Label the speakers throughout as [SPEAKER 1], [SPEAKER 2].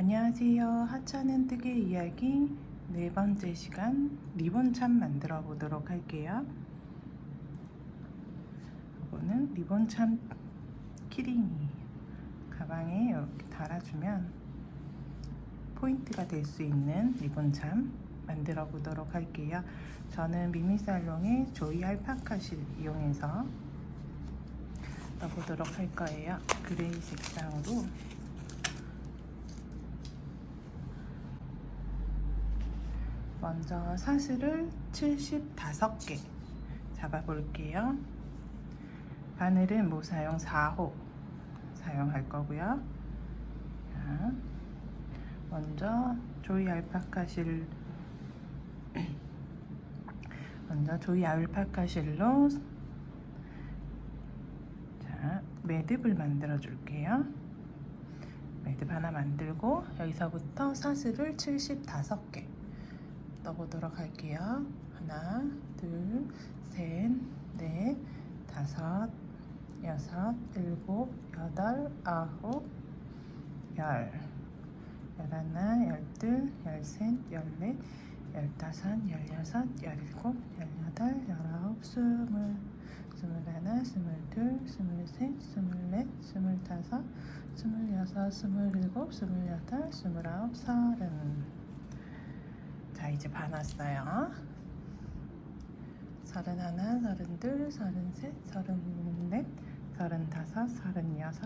[SPEAKER 1] 안녕하세요. 하찮은 뜨개 이야기 네 번째 시간 리본참 만들어 보도록 할게요. 이거는 리본참 키링이 가방에 이렇게 달아주면 포인트가 될 수 있는 리본참 만들어 보도록 할게요. 저는 미미살롱의 조이 알파카실 이용해서 넣어보도록 할 거예요. 그레이 색상으로 먼저 사슬을 75개 잡아 볼게요. 바늘은 모사용 4호 사용할 거고요. 자, 먼저 조이 알파카실로 자, 매듭을 만들어 줄게요. 매듭 하나 만들고 여기서부터 사슬을 75개 넣어보도록 할게요. 하나, 둘, 셋, 넷, 다섯, 여섯, 일곱, 여덟, 아홉, 열, 열하나, 열둘, 열셋, 열넷, 열다섯, 열여섯, 열일곱, 열여덟, 열아홉, 스물, 스물하나, 스물둘, 스물셋, 스물넷, 스물다섯, 스물여섯, 스물일곱, 스물여덟, 스물아홉, 서른. 자, 이제 반 왔어요. 31, 32, 33, 34, 35, 36, 37,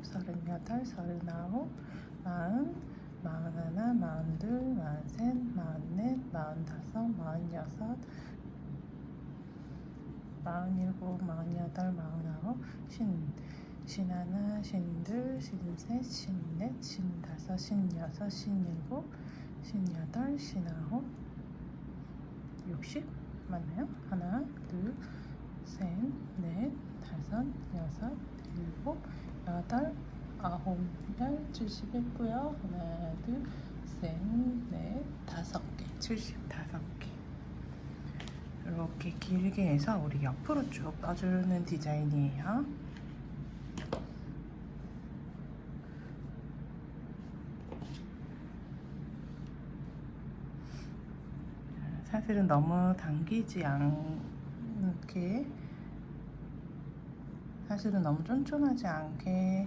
[SPEAKER 1] 38, 39, 40, 41, 42, 43, 44, 45, 46, 47, 48, 49, 51, 52, 53, 54, 55, 56, 57, 58, 59, 60 맞나요? 하나, 둘, 셋, 넷, 다섯, 여섯, 일곱, 여덟, 아홉, 열, 70 했고요. 하나, 둘, 셋, 넷, 5개, 75개. 이렇게 길게 해서 우리 옆으로 쭉 떠주는 디자인이에요. 사실은 너무 당기지 않게, 사실은 너무 쫀쫀하지 않게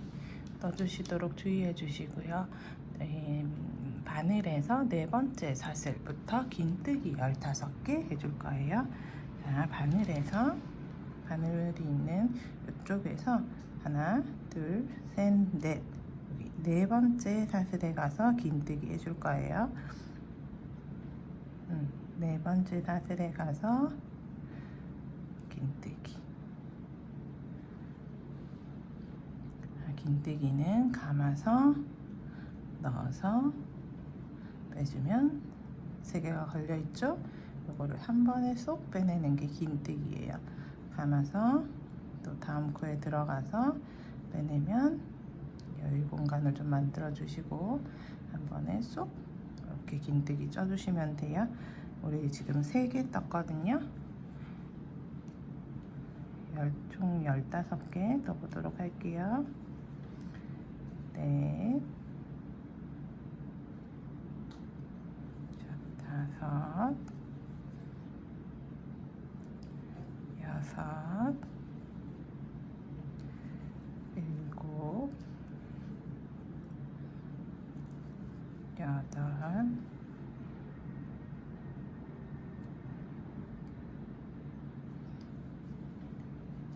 [SPEAKER 1] 넣어주시도록 주의해 주시고요. 바늘에서 네 번째 사슬부터 긴뜨기 15개 해줄 거예요. 자, 바늘에서 바늘이 있는 이쪽에서 하나, 둘, 셋, 넷, 네 번째 사슬에 가서 긴뜨기 해줄 거예요. 네 번째 사슬에 가서 긴뜨기. 긴뜨기는 감아서 넣어서 빼주면 3개가 걸려 있죠. 이거를 한 번에 쏙 빼내는 게 긴뜨기예요. 감아서 또 다음 코에 들어가서 빼내면 여유 공간을 좀 만들어 주시고 한 번에 쏙 이렇게 긴뜨기 쪄주시면 돼요. 우리 지금 3개 떴거든요. 총 15개 넣어보도록 할게요. 넷, 다섯, 여섯, 일곱, 여덟,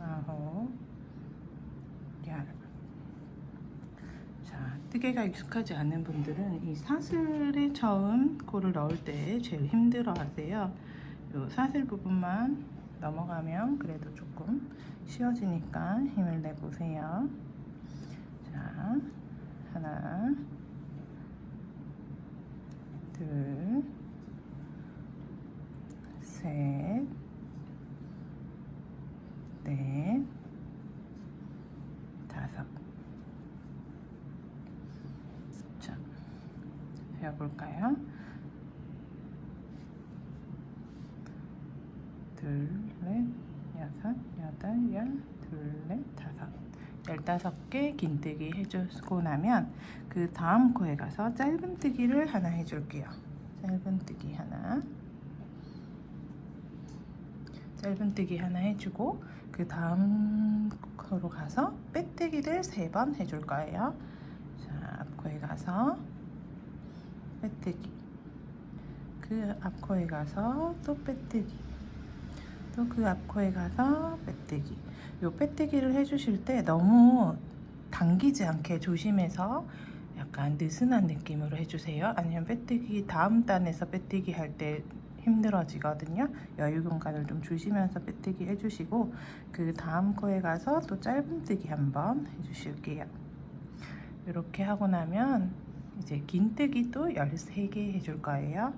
[SPEAKER 1] 아홉, 열. 자, 뜨개가 익숙하지 않은 분들은 이 사슬에 처음 코를 넣을 때 제일 힘들어 하세요. 요 사슬 부분만 넘어가면 그래도 조금 쉬워지니까 힘을 내보세요. 자, 하나, 둘, 셋, 넷, 다섯. 자, 세어볼까요? 둘, 넷, 여섯, 여덟, 열, 둘, 넷, 다섯. 15개 긴뜨기 해주고 나면 그 다음 코에 가서 짧은뜨기를 하나 해줄게요. 짧은뜨기 하나, 짧은뜨기 하나 해주고 그 다음 코로 가서 빼뜨기를 3번 해줄 거예요. 자, 앞코에 가서 빼뜨기, 그 앞코에 가서 또 빼뜨기, 또 그 앞코에 가서 빼뜨기. 요 빼뜨기를 해주실 때 너무 당기지 않게 조심해서 약간 느슨한 느낌으로 해주세요. 아니면 빼뜨기 다음 단에서 빼뜨기 할 때 힘들어지거든요. 여유 공간을 좀 주시면서 빼뜨기 해주시고 그 다음 코에 가서 또 짧은뜨기 한번 해주실게요. 이렇게 하고 나면 이제 긴뜨기 또 13개 해줄 거예요.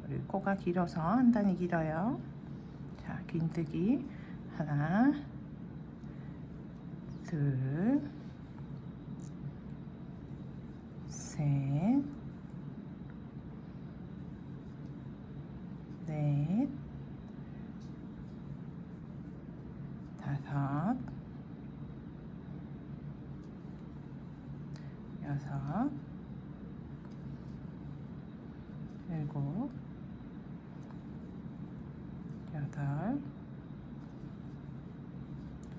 [SPEAKER 1] 우리 코가 길어서 한 단이 길어요. 자, 긴뜨기 하나, 둘, 셋, 넷, 다섯, 여섯, 일곱, 여덟,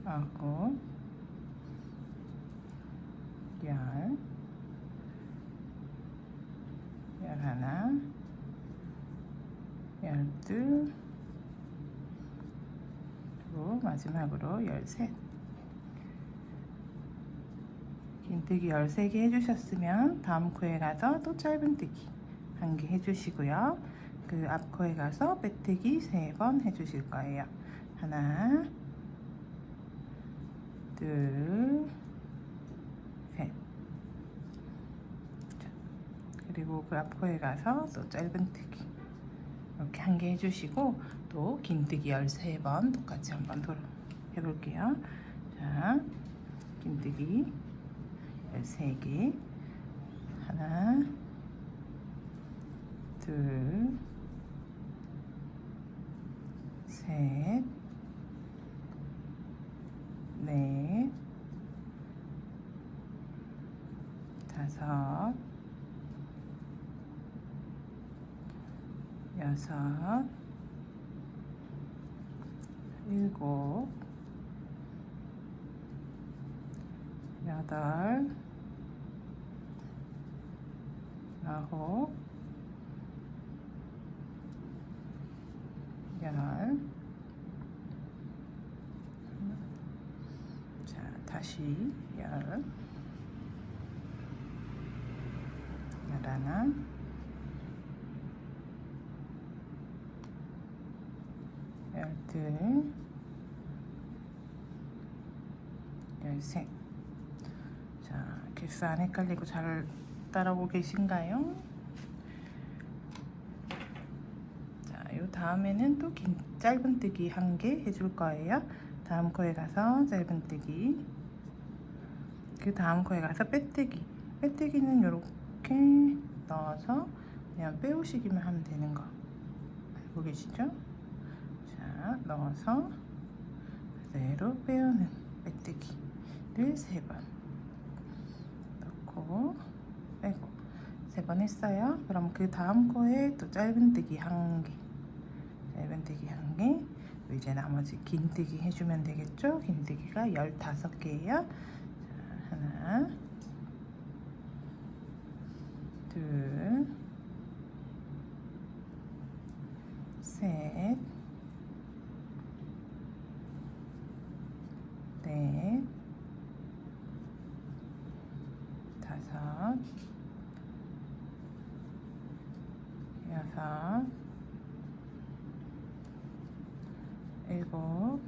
[SPEAKER 1] 아홉, 열, 열하나, 열둘, 그리고 마지막으로 13. 긴뜨기 13개 해주셨으면 다음 코에 가서 또 짧은뜨기 1개 해주시고요. 그 앞 코에 가서 빼뜨기 3번 해주실 거예요. 하나, 둘, 셋. 자, 그리고 그 앞 코에 가서 또 짧은뜨기 이렇게 1개 해주시고 또 긴뜨기 13번 똑같이 한번 해볼게요. 자, 긴뜨기 13개, 하나, 둘, 셋, 넷, 다섯, 여섯, 일곱, 여덟, 아홉, 열. 자, 다시 열하나, 열둘, 열셋. 자, 개수 안 헷갈리고 잘 따라오고 계신가요? 자, 요 다음에는 또 짧은뜨기 1개 해줄 거예요. 다음 코에 가서 짧은뜨기, 그 다음 코에 가서 빼뜨기. 빼뜨기는 이렇게 넣어서 그냥 빼오시기만 하면 되는 거 알고 계시죠? 자, 넣어서 그대로 빼오는 빼뜨기를 3번 넣고 빼고 3번 했어요. 그럼 그 다음 코에 또 짧은뜨기 1개, 짧은뜨기 1개, 이제 나머지 긴뜨기 해주면 되겠죠? 긴뜨기가 15개예요. 자, 하나, 둘, 셋, 넷, 다섯, 여섯, 일곱,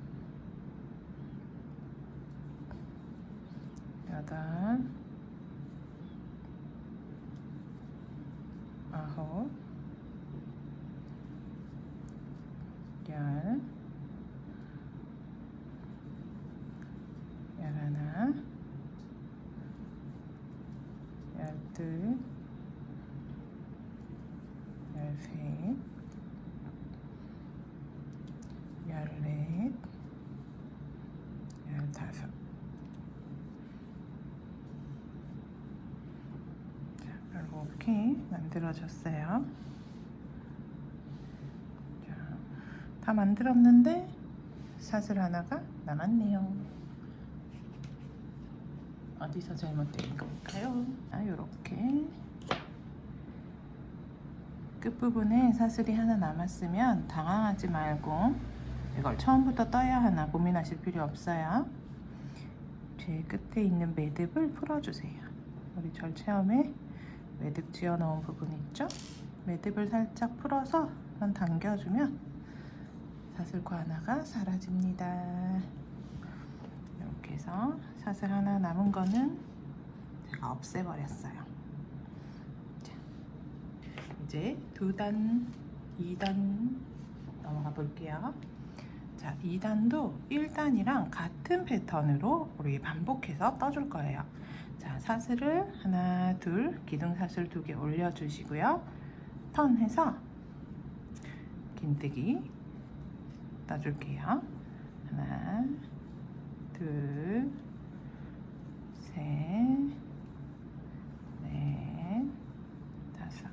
[SPEAKER 1] 여덟, 아홉, 열, 열하나, 열둘, 열셋, 열넷, 열다섯. 이렇게 만들어졌어요. 자, 다 만들었는데 사슬 하나가 남았네요. 어디서 잘못된 걸까요? 이렇게 끝부분에 사슬이 하나 남았으면 당황하지 말고 이걸 처음부터 떠야 하나 고민하실 필요 없어요. 제일 끝에 있는 매듭을 풀어주세요. 우리 절체험에 매듭 지어 놓은 부분 있죠? 매듭을 살짝 풀어서 한 당겨주면 사슬코 하나가 사라집니다. 이렇게 해서 사슬 하나 남은 거는 제가 없애버렸어요. 자, 이제 2단, 2단 넘어가 볼게요. 자, 2단도 1단이랑 같은 패턴으로 우리 반복해서 떠줄 거예요. 자, 사슬을 하나, 둘, 기둥사슬 2개 올려주시고요. 턴해서 긴뜨기 떠줄게요. 하나, 둘, 셋, 넷, 다섯,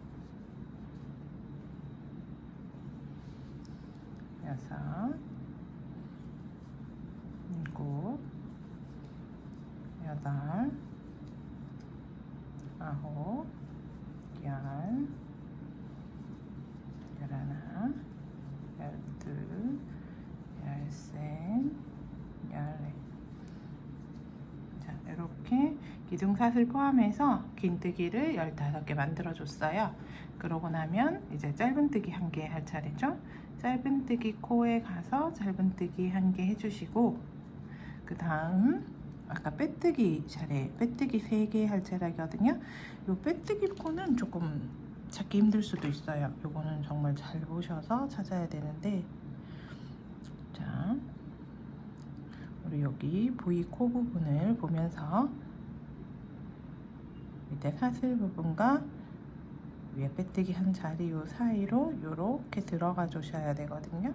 [SPEAKER 1] 여섯, 일곱, 여덟, 아홉, 열, 열하나, 열둘, 열셋, 열넷. 자, 이렇게 기둥사슬 포함해서 긴뜨기를 15개 만들어줬어요. 그러고 나면 이제 짧은뜨기 1개 할 차례죠. 짧은뜨기 코에 가서 짧은뜨기 1개 해주시고, 그 다음 아까 빼뜨기 차례, 빼뜨기 3개 할 차례거든요. 이 빼뜨기 코는 조금 찾기 힘들 수도 있어요. 요거는 정말 잘 보셔서 찾아야 되는데, 자, 우리 여기 V 코 부분을 보면서 밑에 사슬 부분과 위에 빼뜨기 한 자리 요 사이로 요렇게 들어가 주셔야 되거든요.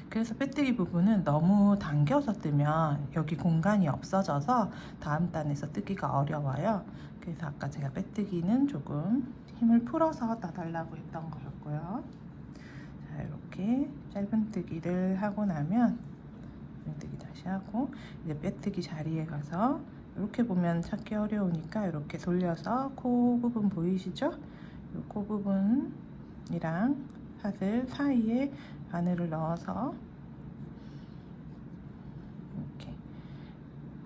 [SPEAKER 1] 그래서 빼뜨기 부분은 너무 당겨서 뜨면 여기 공간이 없어져서 다음 단에서 뜨기가 어려워요. 그래서 아까 제가 빼뜨기는 조금 힘을 풀어서 따달라고 했던 거였고요. 자, 이렇게 짧은뜨기를 하고 나면 빼뜨기 다시 하고, 이제 빼뜨기 자리에 가서 이렇게 보면 찾기 어려우니까 이렇게 돌려서 코 부분 보이시죠? 이 코 부분이랑 사슬 사이에 바늘을 넣어서 이렇게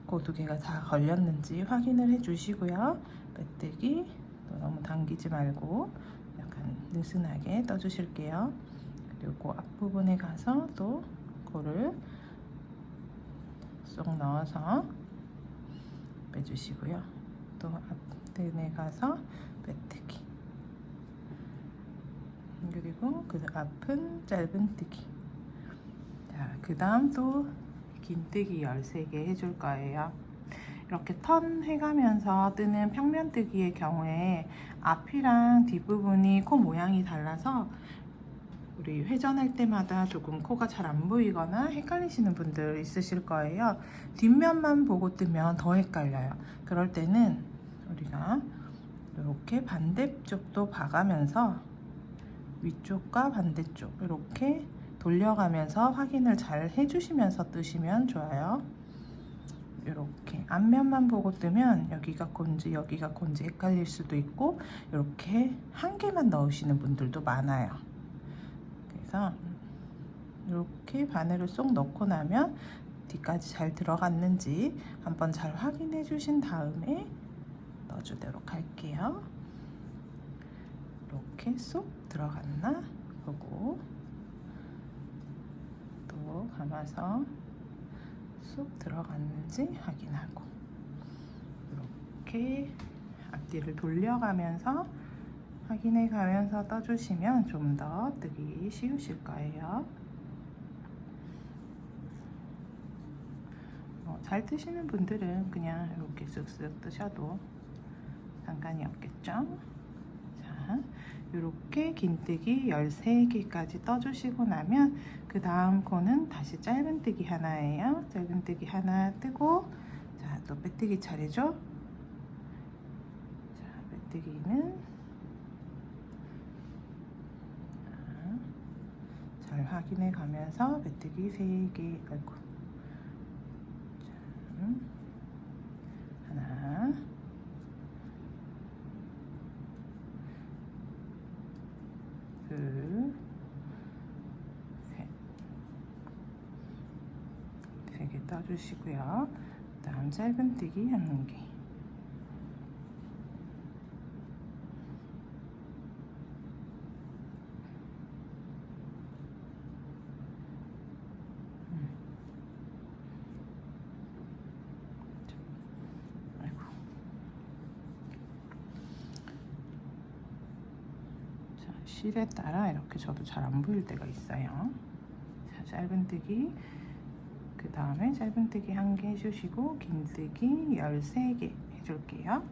[SPEAKER 1] 그 2개가 다 걸렸는지 확인을 해 주시고요. 빼뜨기 또 너무 당기지 말고 약간 느슨하게 떠 주실게요. 그리고 앞부분에 가서 또 코를 쏙 넣어서 빼주시고요. 또 앞단에 가서 빼뜨기, 그리고 그 앞은 짧은뜨기. 자, 그 다음 또 긴뜨기 13개 해줄 거예요. 이렇게 턴 해가면서 뜨는 평면뜨기의 경우에 앞이랑 뒷부분이 코 모양이 달라서 우리 회전할 때마다 조금 코가 잘 안 보이거나 헷갈리시는 분들 있으실 거예요. 뒷면만 보고 뜨면 더 헷갈려요. 그럴 때는 우리가 이렇게 반대쪽도 봐가면서 위쪽과 반대쪽 이렇게 돌려가면서 확인을 잘 해주시면서 뜨시면 좋아요. 이렇게 앞면만 보고 뜨면 여기가 곤지 여기가 곤지 헷갈릴 수도 있고, 이렇게 한 개만 넣으시는 분들도 많아요. 그래서 이렇게 바늘을 쏙 넣고 나면 뒤까지 잘 들어갔는지 한번 잘 확인해 주신 다음에 넣어주도록 할게요. 이렇게 쏙 들어갔나 보고 또 감아서 쏙 들어갔는지 확인하고, 이렇게 앞뒤를 돌려가면서 확인해 가면서 떠주시면 좀 더 뜨기 쉬우실 거예요. 잘 뜨시는 분들은 그냥 이렇게 쓱쓱 뜨셔도 상관이 없겠죠. 자, 이렇게 긴뜨기 13개까지 떠주시고 나면 그 다음 코는 다시 짧은뜨기 하나예요. 짧은뜨기 하나 뜨고, 자, 또 빼뜨기 차례죠. 자, 메뜨기는 잘 확인해 가면서 메뜨기 3개, 아이고, 자, 하나, 둘, 셋, 3개 떠주시고요. 다음 짧은뜨기 1개, 실에 따라 이렇게 저도 잘 안 보일 때가 있어요. 자, 짧은뜨기, 그 다음에 짧은뜨기 1개 해주시고 긴뜨기 13개 해줄게요.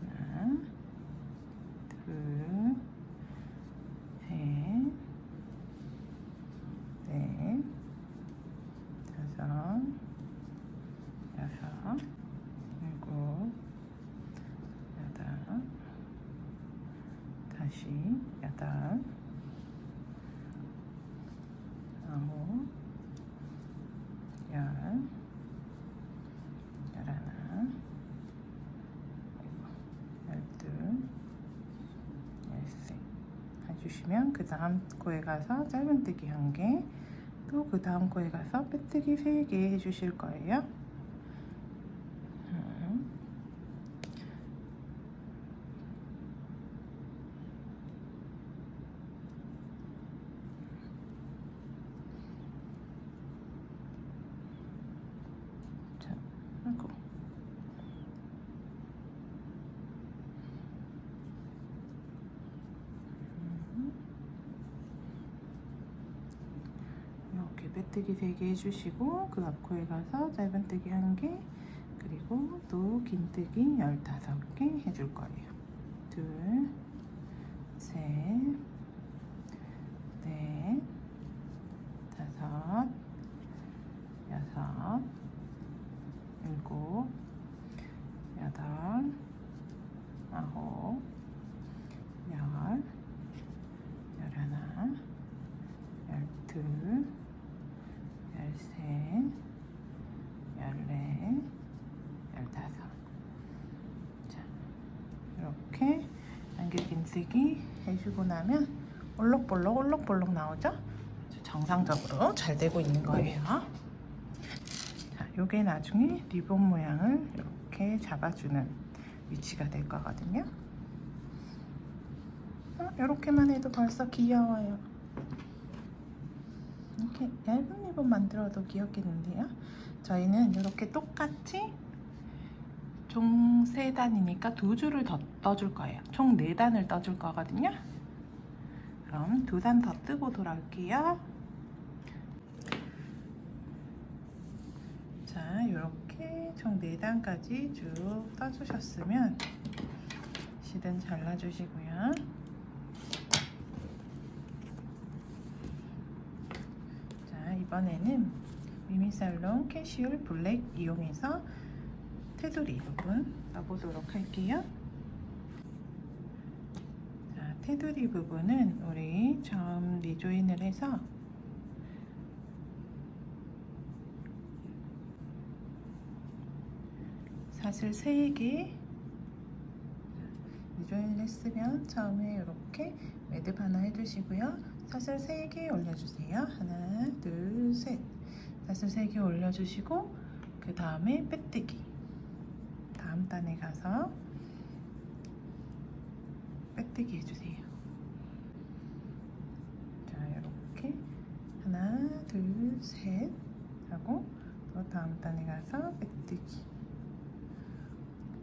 [SPEAKER 1] 하나, 둘, 셋, 넷, 다섯, 여섯, 일곱, 여덟, 다시 여덟, 아홉, 열, 열하나, 열둘, 열셋 해주시면 그 다음 코에 가서 짧은뜨기 1개, 또 그 다음 코에 가서 빼뜨기 3개 해주실 거예요. 아이고. 이렇게 빼뜨기 3개 해주시고 그 앞코에 가서 짧은뜨기 1개, 그리고 또 긴뜨기 15개 해줄 거예요. 둘, 셋, 넷, 다섯, 여섯, 일곱, 여덟, 아홉, 열, 열하나, 열둘, 열셋, 열넷, 열다섯. 자, 이렇게 안개 긴뜨기 해주고 나면 올록볼록 나오죠? 정상적으로 잘 되고 있는 거예요. 자, 요게 나중에 리본 모양을 이렇게 잡아주는 위치가 될 거거든요. 이렇게만 해도 벌써 귀여워요. 이렇게 얇은 리본 만들어도 귀엽겠는데요. 저희는 이렇게 똑같이 총 3단이니까 2줄을 더 떠줄 거예요. 총 4단을 떠줄 거거든요. 그럼 2단 더 뜨고 돌아올게요. 자, 이렇게 총 4단까지 쭉 떠주셨으면 실은 잘라주시고요. 자, 이번에는 미미살롱 캐시율 블랙 이용해서 테두리 부분 넣어보도록 할게요. 자, 테두리 부분은 우리 처음 리조인을 해서 사슬 3개 리조인을 했으면 처음에 이렇게 매듭 하나 해주시고요. 사슬 3개 올려주세요. 하나, 둘, 셋. 사슬 3개 올려주시고 그 다음에 빼뜨기. 다음 단에 가서 빼뜨기 해주세요. 자, 이렇게 하나, 둘, 셋 하고 또 다음 단에 가서 빼뜨기.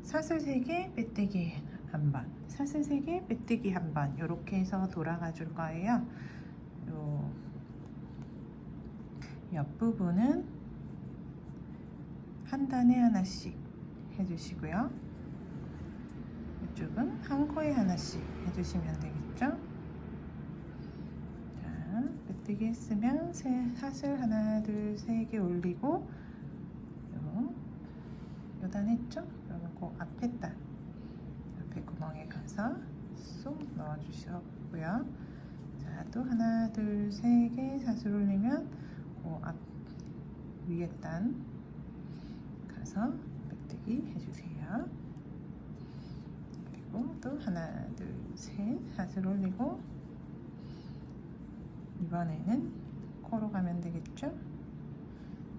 [SPEAKER 1] 사슬 3개, 빼뜨기 한 번, 사슬 3개, 빼뜨기 한 번, 이렇게 해서 돌아가 줄 거예요. 요 옆부분은 한 단에 하나씩 해주시고요. 이쪽은 한 코에 하나씩 해주시면 되겠죠. 자, 빼뜨기 했으면 사슬 하나, 둘, 3개 올리고 요 단 했죠? 그러면 그 앞에 단, 앞에 구멍 구멍에 가서 쏙 넣어주시고요. 자, 또 하나, 둘, 세 개 사슬 올리면 그 앞 위에 단 가서 빼뜨기 해주세요. 그리고 또 하나, 둘, 셋 사슬 올리고 이번에는 코로 가면 되겠죠?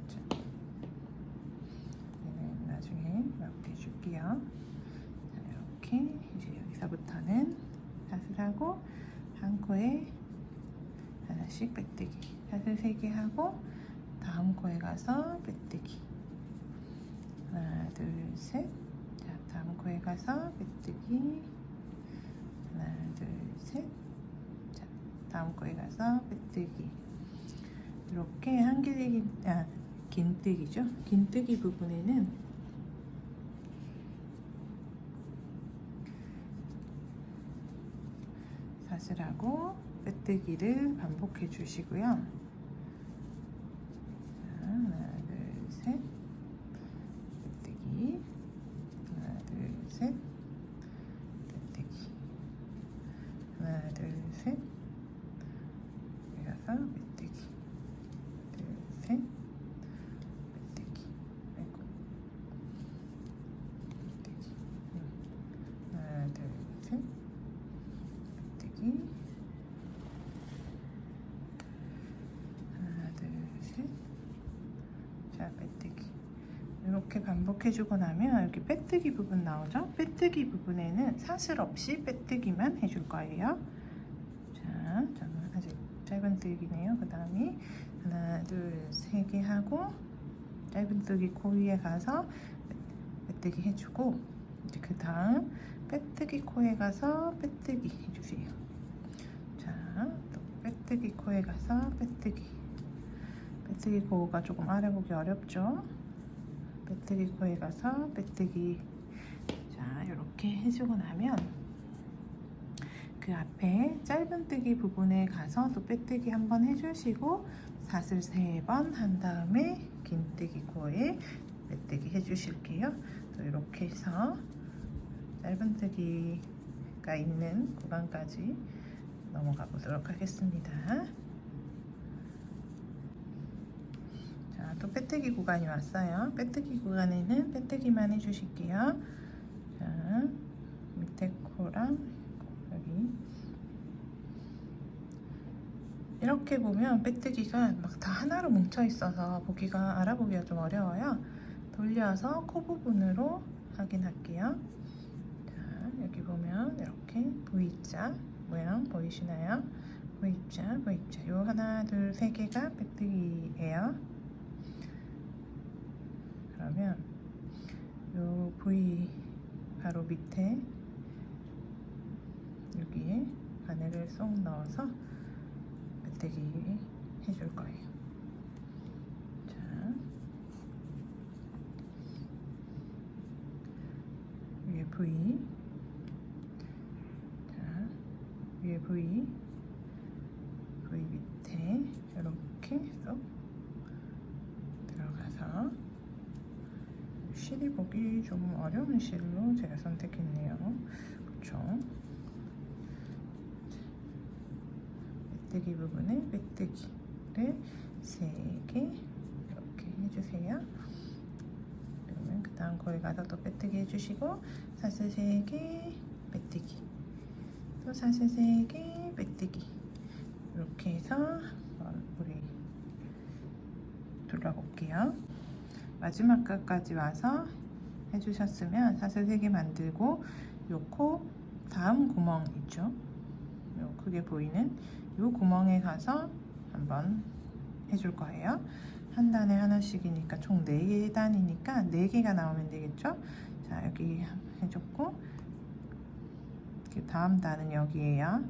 [SPEAKER 1] 자, 얘는 나중에 이렇게 해줄게요. 자, 이렇게 이제 여기서부터는 사슬하고 한 코에 하나씩 빼뜨기, 사슬 3개 하고 다음 코에 가서 빼뜨기, 하나, 둘, 셋. 자, 다음 코에 가서 빼뜨기, 하나, 둘, 셋. 자, 다음 코에 가서 빼뜨기. 이렇게 긴뜨기죠. 긴뜨기 부분에는 사슬하고 빼뜨기를 반복해 주시고요. 자, 하나, 둘, 셋. 빼뜨기. 하나, 둘, 셋. 빼뜨기. 하나, 둘, 셋. 그래서 빼뜨기. 둘, 셋. 빼뜨기. 아이고. 빼뜨기. 하나, 둘, 셋. 빼뜨기. 하나, 둘, 셋. 자, 빼뜨기. 이렇게 반복해주고 나면 여기 빼뜨기 부분 나오죠? 빼뜨기 부분에는 사슬 없이 빼뜨기만 해줄 거예요. 자, 저는 아직 짧은뜨기네요. 그 다음에 하나, 둘, 세 개 하고 짧은뜨기 코 위에 가서 빼뜨기 해주고, 이제 그 다음 빼뜨기 코에 가서 빼뜨기 해주세요. 자, 또 빼뜨기 코에 가서 빼뜨기. 빼뜨기 코가 조금 아래 보기 어렵죠? 빼뜨기 코에 가서 빼뜨기. 자, 이렇게 해주고 나면 그 앞에 짧은뜨기 부분에 가서 또 빼뜨기 한번 해주시고 사슬 3번 한 다음에 긴뜨기 코에 빼뜨기 해주실게요. 또 이렇게 해서 짧은뜨기가 있는 구간까지 넘어가 보도록 하겠습니다. 자, 또 빼뜨기 구간이 왔어요. 빼뜨기 구간에는 빼뜨기만 해주실게요. 자, 밑에 코랑 여기 이렇게 보면 빼뜨기가 막 다 하나로 뭉쳐 있어서 알아보기가 좀 어려워요. 돌려서 코 부분으로 확인할게요. 자, 여기 보면 이렇게 V자 모양 보이시나요? V자, V자. 요 하나, 둘, 세 개가 빼뜨기예요. 그러면 요 V 바로 밑에 여기에 바늘을 쏙 넣어서 빼뜨기 해줄 거예요. 자, 위에 V, 자, 위에 V 밑에 이렇게 쏙 들어가서 실이 보기 좀 어려운 실로 제가 선택했네요. 그렇죠? 빼뜨기 부분에 빼뜨기를 3개 이렇게 해주세요. 그러면 그 다음 코에 가서 또 빼뜨기 해주시고 사슬 3개 빼뜨기, 또 사슬 3개 빼뜨기, 이렇게 해서 우리 둘러볼게요. 마지막 끝까지 와서 해주셨으면 사슬 3개 만들고 요 코 다음 구멍 있죠? 요 크게 보이는 요 구멍에 가서 한번 해줄 거예요. 한 단에 하나씩이니까 총 4단이니까 4개가 나오면 되겠죠? 자, 여기 해줬고 그 다음 단은 여기에요.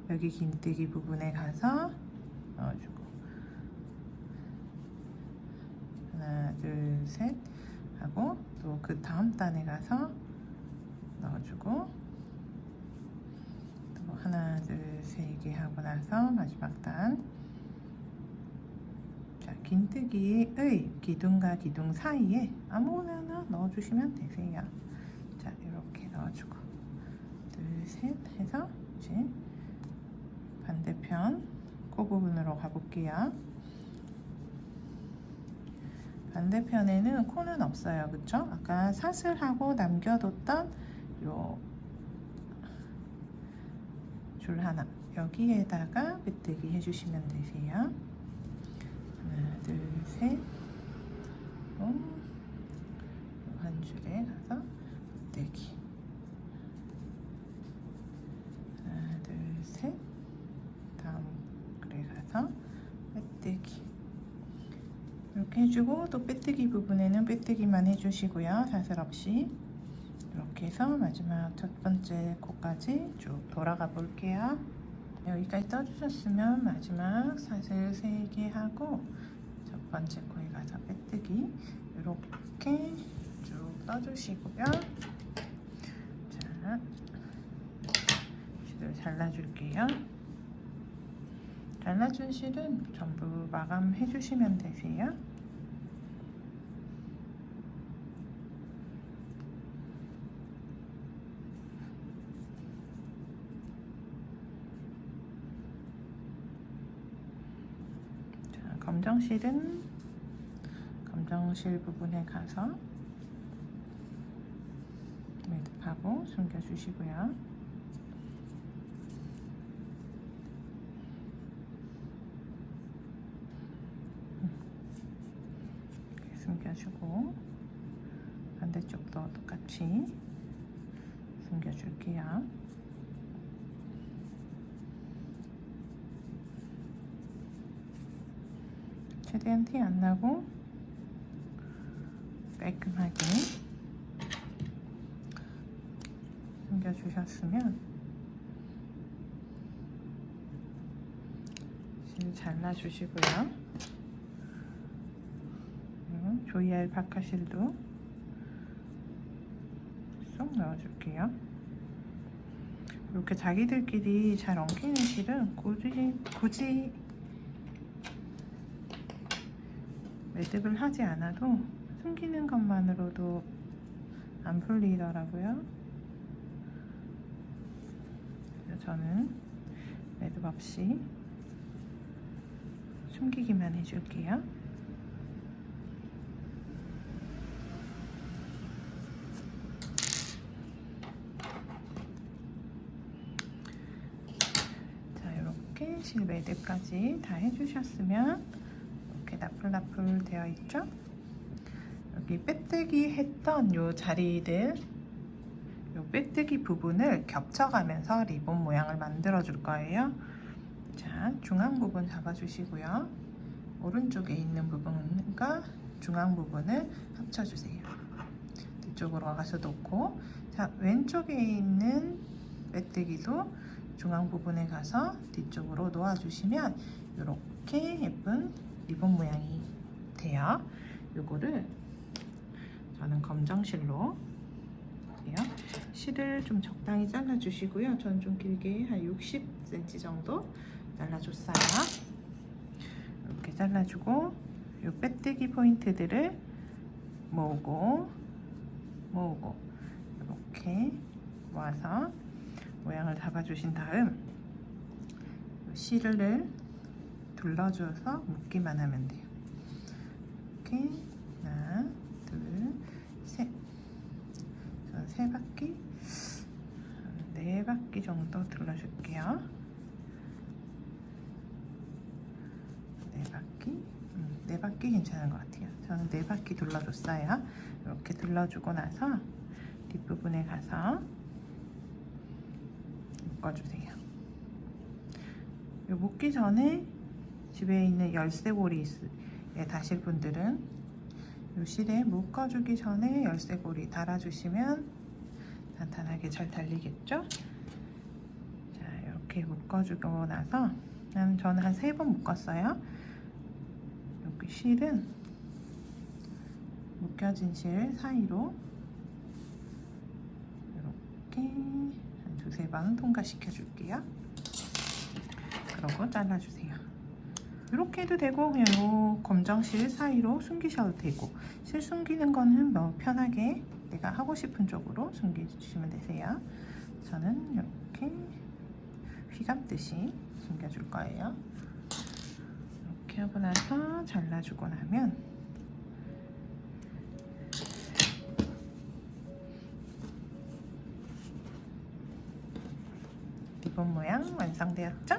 [SPEAKER 1] 여기 긴뜨기 부분에 가서 넣어주고 하나, 둘, 셋 하고 또 그 다음 단에 가서 넣어주고 또 하나, 둘, 세 개 하고 나서 마지막 단. 자, 긴뜨기의 기둥과 기둥 사이에 아무거나 넣어주시면 되세요. 자, 이렇게 넣어주고 둘, 셋 해서 이제 반대편 코 부분으로 가볼게요. 반대편에는 코는 없어요. 그쵸? 아까 사슬하고 남겨뒀던 요 줄 하나 여기에다가 빼뜨기 해주시면 되세요. 하나, 둘, 셋. 한 줄에 가서 빼뜨기. 하나, 둘, 셋. 다음 줄에 가서 빼뜨기. 이렇게 해주고 또 빼뜨기 부분에는 빼뜨기만 해주시고요. 사슬 없이. 이렇게 해서 마지막 첫 번째 코까지 쭉 돌아가 볼게요. 여기까지 떠주셨으면 마지막 사슬 3개 하고 첫 번째 코에 가서 빼뜨기 이렇게 쭉 떠주시고요. 자, 실을 잘라줄게요. 잘라준 실은 전부 마감해 주시면 되세요. 검정실은 검정실 부분에 가서 매듭하고 숨겨주시고요. 이렇게 숨겨주고 반대쪽도 똑같이 숨겨줄게요. 최대한 티 안 나고 깔끔하게 숨겨주셨으면 실 잘라주시고요. 조이알 바카실도 쏙 넣어줄게요. 이렇게 자기들끼리 잘 엉키는 실은 굳이 매듭을 하지 않아도 숨기는 것만으로도 안 풀리더라고요. 그래서 저는 매듭 없이 숨기기만 해줄게요. 자, 이렇게 실 매듭까지 다 해주셨으면 이렇게 나풀나풀 되어 있죠? 여기 빼뜨기 했던 요 자리들, 요 빼뜨기 부분을 겹쳐가면서 리본 모양을 만들어 줄 거예요. 자, 중앙 부분 잡아주시고요. 오른쪽에 있는 부분과 중앙 부분을 합쳐주세요. 뒤쪽으로 가서 놓고, 자, 왼쪽에 있는 빼뜨기도 중앙 부분에 가서 뒤쪽으로 놓아주시면 이렇게 예쁜 리본 모양이 돼요. 요거를 저는 검정실로 해요. 실을 좀 적당히 잘라 주시고요. 저는 좀 길게 한 60cm 정도 잘라줬어요. 이렇게 잘라주고 요 빼뜨기 포인트들을 모으고 이렇게 모아서 모양을 잡아주신 다음 요 실을 둘러줘서 묶기만 하면 돼요. 이렇게 하나, 둘, 셋. 저는 3바퀴, 4바퀴 정도 둘러줄게요. 4바퀴, 4바퀴 괜찮은 것 같아요. 저는 4바퀴 둘러줬어요. 이렇게 둘러주고 나서 뒷부분에 가서 묶어주세요. 묶기 전에 집에 있는 열쇠고리에 다실 분들은 이 실에 묶어주기 전에 열쇠고리 달아주시면 단단하게 잘 달리겠죠? 자, 이렇게 묶어주고 나서 저는 한 3번 묶었어요. 여기 실은 묶여진 실 사이로 이렇게 한 2-3번 통과시켜 줄게요. 그러고 잘라주세요. 이렇게 해도 되고 그냥 요 검정실 사이로 숨기셔도 되고, 실 숨기는 거는 뭐 편하게 내가 하고 싶은 쪽으로 숨겨주시면 되세요. 저는 이렇게 휘감듯이 숨겨줄 거예요. 이렇게 하고 나서 잘라주고 나면 리본 모양 완성되었죠?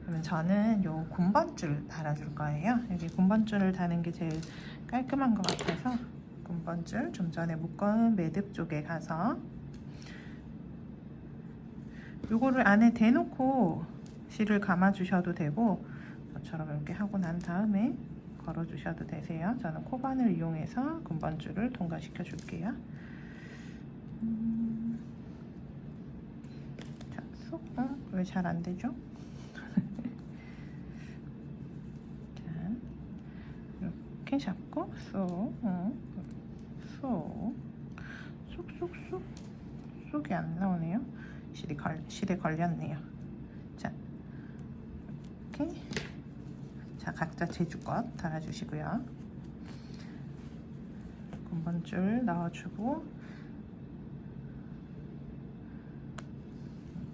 [SPEAKER 1] 그러면 저는 요 군번줄 달아줄 거예요. 여기 군번줄을 다는 게 제일 깔끔한 것 같아서 군번줄 좀 전에 묶어놓은 매듭 쪽에 가서 요거를 안에 대놓고 실을 감아 주셔도 되고 저처럼 이렇게 하고 난 다음에 걸어 주셔도 되세요. 저는 코반을 이용해서 군번줄을 통과시켜 줄게요. 자, 쏙, 왜 잘 안 되죠? 자, 이렇게 잡고 쏙, 쏙, 쏙이 안 나오네요. 실에 걸렸네요. 자, 이렇게. 자, 각자 제주껏 달아주시고요. 군번줄 넣어주고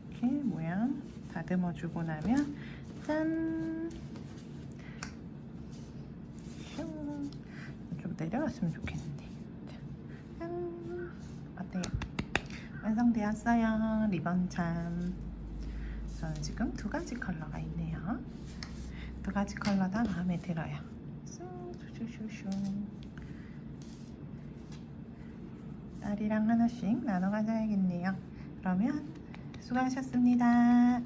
[SPEAKER 1] 이렇게 모양 다듬어주고 나면 짠! 좀 내려갔으면 좋겠는데. 짠! 어때요? 완성되었어요. 리본참. 저는 지금 2가지 컬러가 있네요. 2가지 컬러 다 마음에 들어요. 슈슈슈슈. 딸이랑 하나씩 나눠 가져야겠네요. 그러면 수고하셨습니다.